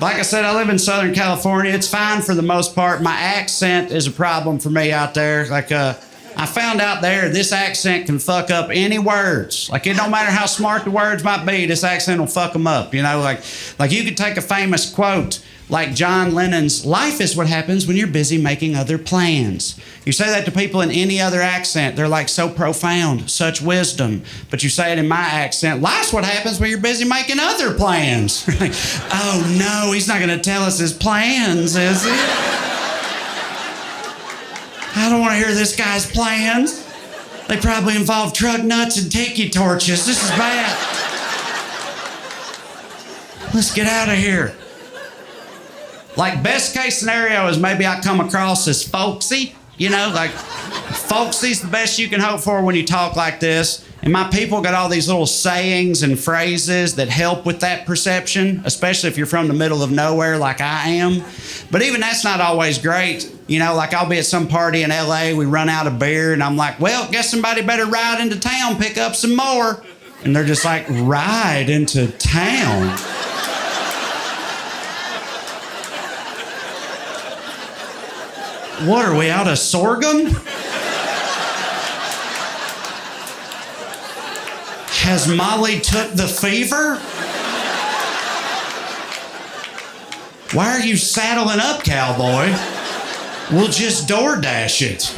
Like I said, I live in Southern California. It's fine for the most part. My accent is a problem for me out there. I found out there, this accent can fuck up any words. Like, it don't matter how smart the words might be, this accent will fuck them up. You know, like you could take a famous quote like John Lennon's, "Life is what happens when you're busy making other plans." You say that to people in any other accent, they're like so profound, such wisdom. But you say it in my accent, "Life's what happens when you're busy making other plans." Oh no, he's not gonna tell us his plans, is he? I don't want to hear this guy's plans. They probably involve truck nuts and tiki torches. This is bad. Let's get out of here. Like, best case scenario is maybe I come across as folksy. You know, like, folksy's the best you can hope for when you talk like this. And my people got all these little sayings and phrases that help with that perception, especially if you're from the middle of nowhere like I am. But even that's not always great. You know, like, I'll be at some party in LA, we run out of beer, and I'm like, well, guess somebody better ride into town, pick up some more. And they're just like, ride into town? What, are we out of sorghum? Has Molly took the fever? Why are you saddling up, cowboy? We'll just DoorDash it.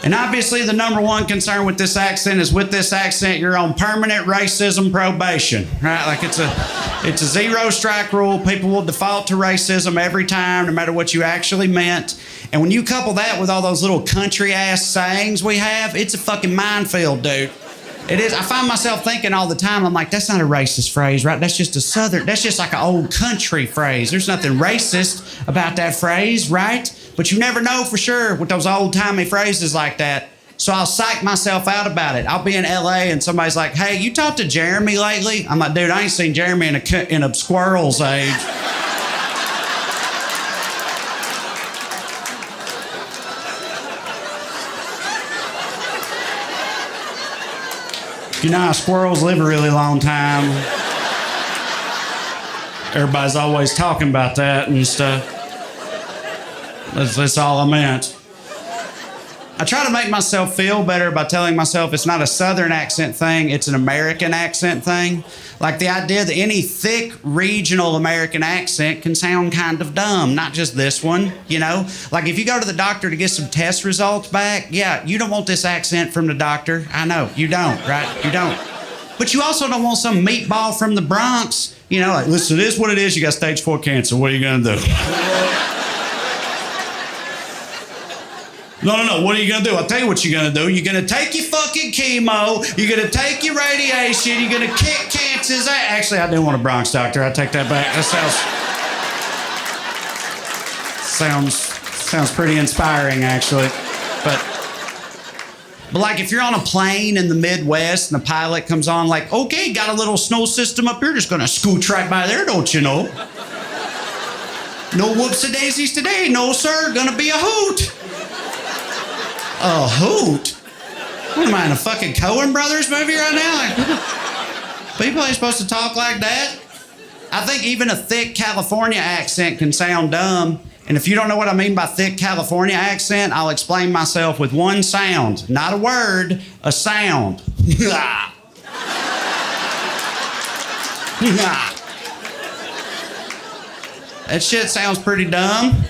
And obviously the number one concern with this accent is, with this accent, you're on permanent racism probation, right? Like, it's a zero strike rule. People will default to racism every time, no matter what you actually meant. And when you couple that with all those little country ass sayings we have, it's a fucking minefield, dude. It is. I find myself thinking all the time, I'm like, that's not a racist phrase, right? That's just that's just like an old country phrase. There's nothing racist about that phrase, right? But you never know for sure with those old-timey phrases like that. So I'll psych myself out about it. I'll be in LA and somebody's like, "Hey, you talked to Jeremy lately?" I'm like, "Dude, I ain't seen Jeremy in a squirrel's age." You know how squirrels live a really long time. Everybody's always talking about that and stuff. That's all I meant. I try to make myself feel better by telling myself it's not a Southern accent thing, it's an American accent thing. Like, the idea that any thick regional American accent can sound kind of dumb, not just this one, you know? Like, if you go to the doctor to get some test results back, yeah, you don't want this accent from the doctor. I know, you don't, right? You don't. But you also don't want some meatball from the Bronx, you know, like, "Listen, this is what it is, you got stage 4 cancer, what are you gonna do?" No, what are you gonna do? I'll tell you what you're gonna do. You're gonna take your fucking chemo, you're gonna take your radiation, you're gonna kick cancer's ass. Actually, I didn't want a Bronx doctor. I take that back. That sounds pretty inspiring, actually. But like, if you're on a plane in the Midwest and the pilot comes on like, "Okay, got a little snow system up here, just gonna scooch right by there, don't you know? No whoops-a-daisies today, no sir, gonna be a hoot." A hoot? What am I, in a fucking Coen Brothers movie right now? Like, people ain't supposed to talk like that. I think even a thick California accent can sound dumb. And if you don't know what I mean by thick California accent, I'll explain myself with one sound. Not a word, a sound. That shit sounds pretty dumb.